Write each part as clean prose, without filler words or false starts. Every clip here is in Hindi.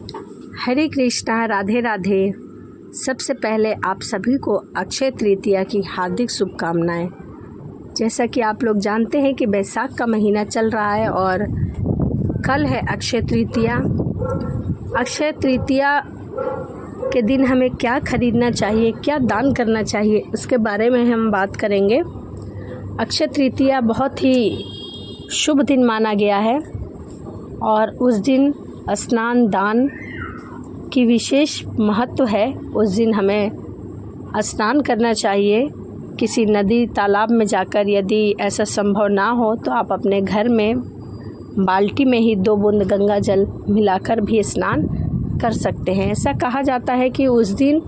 हरे कृष्णा, राधे राधे। सबसे पहले आप सभी को अक्षय तृतीया की हार्दिक शुभकामनाएं। जैसा कि आप लोग जानते हैं कि बैसाख का महीना चल रहा है और कल है अक्षय तृतीया। अक्षय तृतीया के दिन हमें क्या खरीदना चाहिए, क्या दान करना चाहिए, उसके बारे में हम बात करेंगे। अक्षय तृतीया बहुत ही शुभ दिन माना गया है और उस दिन स्नान दान की विशेष महत्व है। उस दिन हमें स्नान करना चाहिए किसी नदी तालाब में जाकर। यदि ऐसा संभव ना हो तो आप अपने घर में बाल्टी में ही 2 बूंद गंगा जल मिलाकर भी स्नान कर सकते हैं। ऐसा कहा जाता है कि उस दिन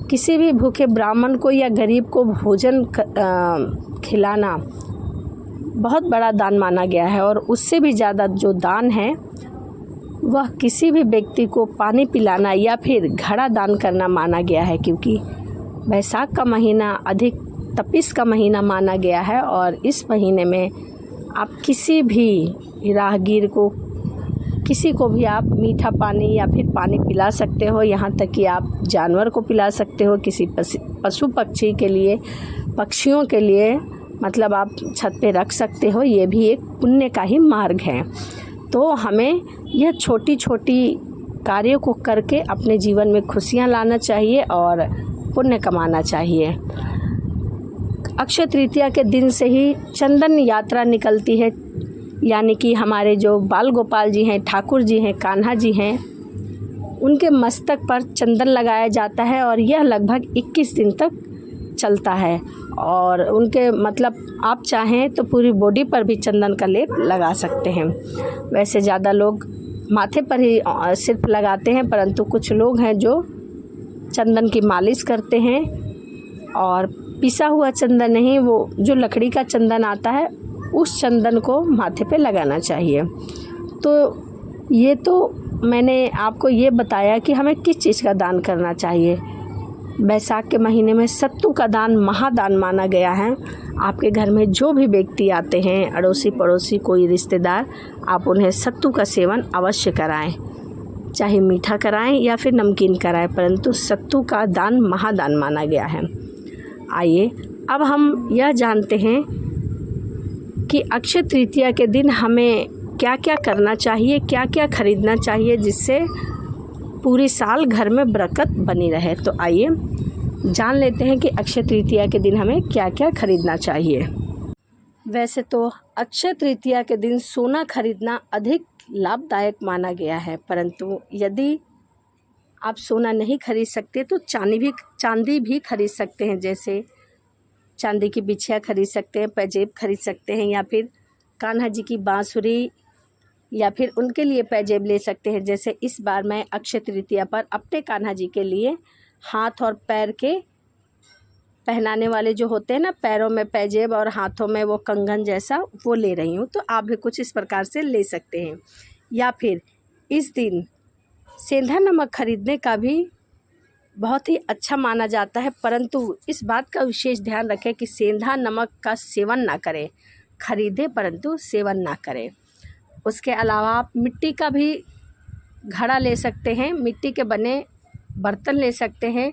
किसी भी भूखे ब्राह्मण को या गरीब को भोजन खिलाना बहुत बड़ा दान माना गया है और उससे भी ज़्यादा जो दान है वह किसी भी व्यक्ति को पानी पिलाना या फिर घड़ा दान करना माना गया है, क्योंकि बैसाख का महीना अधिक तपिश का महीना माना गया है और इस महीने में आप किसी भी राहगीर को, किसी को भी आप मीठा पानी या फिर पानी पिला सकते हो। यहाँ तक कि आप जानवर को पिला सकते हो, किसी पशु पक्षी के लिए, पक्षियों के लिए, मतलब आप छत पे रख सकते हो। ये भी एक पुण्य का ही मार्ग है। तो हमें यह छोटी छोटी कार्यों को करके अपने जीवन में खुशियाँ लाना चाहिए और पुण्य कमाना चाहिए। अक्षय तृतीया के दिन से ही चंदन यात्रा निकलती है, यानी कि हमारे जो बाल गोपाल जी हैं, ठाकुर जी हैं, कान्हा जी हैं, उनके मस्तक पर चंदन लगाया जाता है और यह लगभग 21 दिन तक चलता है। और उनके मतलब आप चाहें तो पूरी बॉडी पर भी चंदन का लेप लगा सकते हैं। वैसे ज़्यादा लोग माथे पर ही सिर्फ लगाते हैं, परंतु कुछ लोग हैं जो चंदन की मालिश करते हैं और पिसा हुआ चंदन नहीं, वो जो लकड़ी का चंदन आता है उस चंदन को माथे पे लगाना चाहिए। तो ये तो मैंने आपको ये बताया कि हमें किस चीज़ का दान करना चाहिए। बैसाख के महीने में सत्तू का दान महादान माना गया है। आपके घर में जो भी व्यक्ति आते हैं, अड़ोसी पड़ोसी, कोई रिश्तेदार, आप उन्हें सत्तू का सेवन अवश्य कराएं, चाहे मीठा कराएं या फिर नमकीन कराएं, परंतु सत्तू का दान महादान माना गया है। आइए अब हम यह जानते हैं कि अक्षय तृतीया के दिन हमें क्या क्या करना चाहिए, क्या क्या खरीदना चाहिए जिससे पूरी साल घर में बरकत बनी रहे। तो आइए जान लेते हैं कि अक्षय तृतीया के दिन हमें क्या क्या खरीदना चाहिए। वैसे तो अक्षय तृतीया के दिन सोना खरीदना अधिक लाभदायक माना गया है, परंतु यदि आप सोना नहीं खरीद सकते तो चांदी भी खरीद सकते हैं। जैसे चांदी की बिछिया खरीद सकते हैं, पैजेब खरीद सकते हैं, या फिर कान्हा जी की बांसुरी या फिर उनके लिए पैजेब ले सकते हैं। जैसे इस बार मैं अक्षय तृतीया पर अपने कान्हा जी के लिए हाथ और पैर के पहनाने वाले जो होते हैं ना, पैरों में पैजेब और हाथों में वो कंगन जैसा, वो ले रही हूँ। तो आप भी कुछ इस प्रकार से ले सकते हैं। या फिर इस दिन सेंधा नमक खरीदने का भी बहुत ही अच्छा माना जाता है, परंतु इस बात का विशेष ध्यान रखें कि सेंधा नमक का सेवन ना करें, खरीदें परंतु सेवन ना करें। उसके अलावा आप मिट्टी का भी घड़ा ले सकते हैं, मिट्टी के बने बर्तन ले सकते हैं।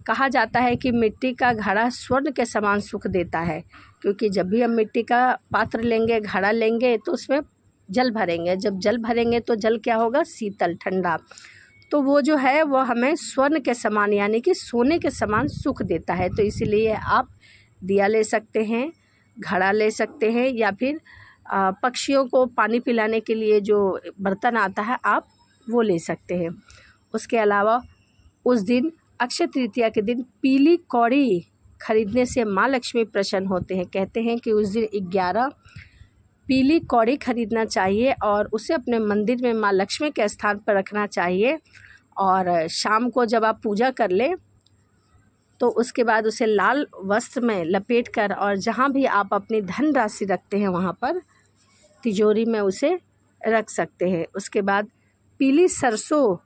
कहा जाता है कि मिट्टी का घड़ा स्वर्ण के समान सुख देता है, क्योंकि जब भी हम मिट्टी का पात्र लेंगे, घड़ा लेंगे, तो उसमें जल भरेंगे। जब जल भरेंगे तो जल क्या होगा? शीतल, ठंडा। तो वो जो है वो हमें स्वर्ण के समान, यानी कि सोने के समान सुख देता है। तो इसीलिए आप दिया ले सकते हैं, घड़ा ले सकते हैं, या फिर पक्षियों को पानी पिलाने के लिए जो बर्तन आता है आप वो ले सकते हैं। उसके अलावा उस दिन अक्षय तृतीया के दिन पीली कौड़ी खरीदने से माँ लक्ष्मी प्रसन्न होते हैं। कहते हैं कि उस दिन 11 पीली कौड़ी खरीदना चाहिए और उसे अपने मंदिर में माँ लक्ष्मी के स्थान पर रखना चाहिए। और शाम को जब आप पूजा कर लें तो उसके बाद उसे लाल वस्त्र में लपेट कर, और जहाँ भी आप अपनी धन राशि रखते हैं वहाँ पर तिजोरी में उसे रख सकते हैं। उसके बाद पीली सरसों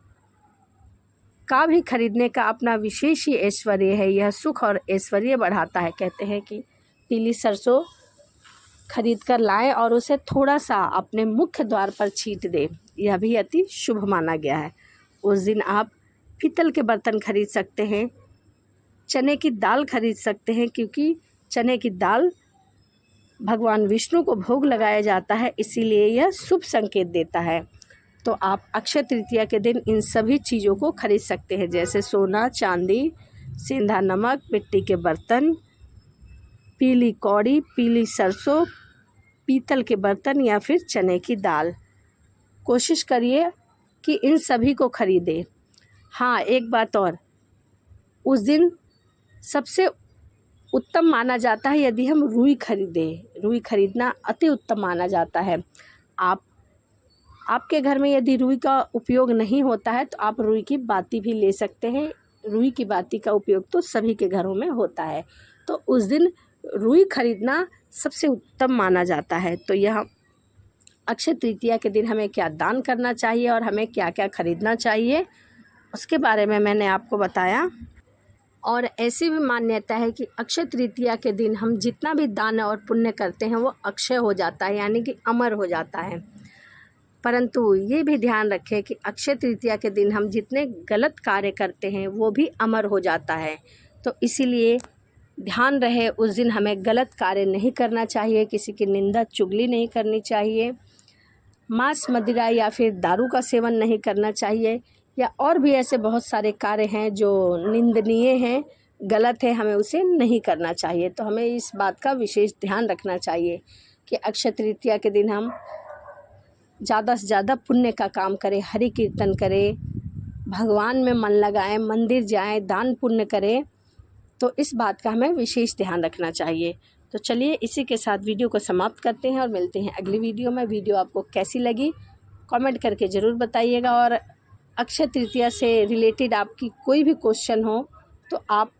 का भी खरीदने का अपना विशेष ही ऐश्वर्य है। यह सुख और ऐश्वर्य बढ़ाता है। कहते हैं कि पीली सरसों खरीद कर लाएं और उसे थोड़ा सा अपने मुख्य द्वार पर छींट दें। यह भी अति शुभ माना गया है। उस दिन आप पीतल के बर्तन खरीद सकते हैं, चने की दाल खरीद सकते हैं, क्योंकि चने की दाल भगवान विष्णु को भोग लगाया जाता है, इसीलिए यह शुभ संकेत देता है। तो आप अक्षय तृतीया के दिन इन सभी चीज़ों को खरीद सकते हैं, जैसे सोना, चांदी, सेंधा नमक, मिट्टी के बर्तन, पीली कौड़ी, पीली सरसों, पीतल के बर्तन या फिर चने की दाल। कोशिश करिए कि इन सभी को खरीदें। हाँ, एक बात और, उस दिन सबसे उत्तम माना जाता है यदि हम रुई खरीदें। रुई खरीदना अति उत्तम माना जाता है। आपके घर में यदि रुई का उपयोग नहीं होता है तो आप रुई की बाती भी ले सकते हैं। रुई की बाती का उपयोग तो सभी के घरों में होता है, तो उस दिन रुई खरीदना सबसे उत्तम माना जाता है। तो यह अक्षय तृतीया के दिन हमें क्या दान करना चाहिए और हमें क्या क्या खरीदना चाहिए, उसके बारे में मैंने आपको बताया। और ऐसी भी मान्यता है कि अक्षय तृतीया के दिन हम जितना भी दान और पुण्य करते हैं वो अक्षय हो जाता है, यानी कि अमर हो जाता है। परंतु ये भी ध्यान रखें कि अक्षय तृतीया के दिन हम जितने गलत कार्य करते हैं वो भी अमर हो जाता है। तो इसीलिए ध्यान रहे, उस दिन हमें गलत कार्य नहीं करना चाहिए, किसी की निंदा चुगली नहीं करनी चाहिए, मांस मदिरा या फिर दारू का सेवन नहीं करना चाहिए, या और भी ऐसे बहुत सारे कार्य हैं जो निंदनीय हैं, गलत है, हमें उसे नहीं करना चाहिए। तो हमें इस बात का विशेष ध्यान रखना चाहिए कि अक्षय तृतीया के दिन हम ज़्यादा से ज़्यादा पुण्य का काम करें, हरि कीर्तन करें, भगवान में मन लगाएं, मंदिर जाएं, दान पुण्य करें। तो इस बात का हमें विशेष ध्यान रखना चाहिए। तो चलिए इसी के साथ वीडियो को समाप्त करते हैं और मिलते हैं अगली वीडियो में। वीडियो आपको कैसी लगी कमेंट करके ज़रूर बताइएगा, और अक्षय तृतीया से रिलेटेड आपकी कोई भी क्वेश्चन हो तो आप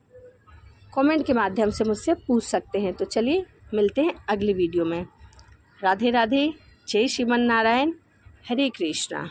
कमेंट के माध्यम से मुझसे पूछ सकते हैं। तो चलिए मिलते हैं अगली वीडियो में। राधे राधे, जय श्रीमन नारायण, हरे कृष्णा।